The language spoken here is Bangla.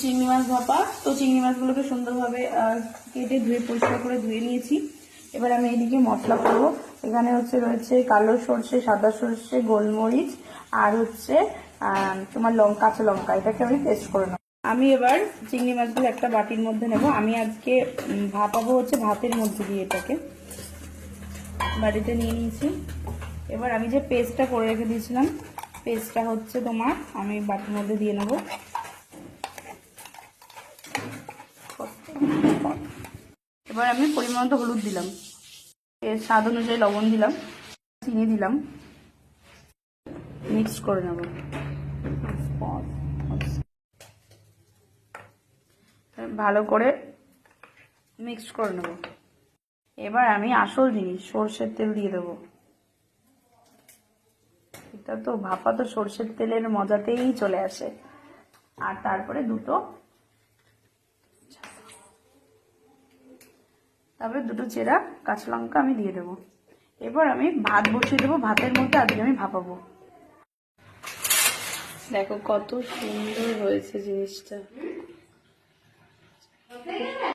চিংড়ি মাছ ভাপা। তো চিংড়ি মাছগুলোকে সুন্দরভাবে কেটে ধুয়ে পরিষ্কার করে ধুয়ে নিয়েছি। এবার আমি এদিকে মশলা করবো। এখানে রয়েছে কালো সর্ষে, সাদা সর্ষে, গোলমরিচ আর তোমার কাঁচা লঙ্কা। এটাকে আমি পেস্ট করে নেবো। আমি এবার চিংড়ি মাছগুলো একটা বাটির মধ্যে নেব। আমি আজকে ভাপাবো ভাতের মধ্যে দিয়ে। এটাকে বাটিতে নিয়ে নিয়েছি। এবার আমি যে পেস্টটা করে রেখে দিয়েছিলাম, পেস্টটা তোমার আমি বাটির মধ্যে দিয়ে নেব। এবার আমি পরিমাণ মতো হলুদ দিলাম, এর স্বাদ অনুযায়ী লবণ দিলাম, চিনি দিলাম, মিক্স করে নেব। ভালো করে মিক্স করে নেব। এবার আমি আসল জিনিস সরষের তেল দিয়ে দেবো। এটা তো ভাপা, তো সরষের তেলের মজাতেই চলে আসে। আর তারপরে দুটো চেরা কাঁচা লঙ্কা আমি দিয়ে দেবো। এবার আমি ভাত বসিয়ে দেবো। ভাতের মধ্যে আজকে আমি ভাপাবো। দেখো কত সুন্দর হয়েছে জিনিসটা।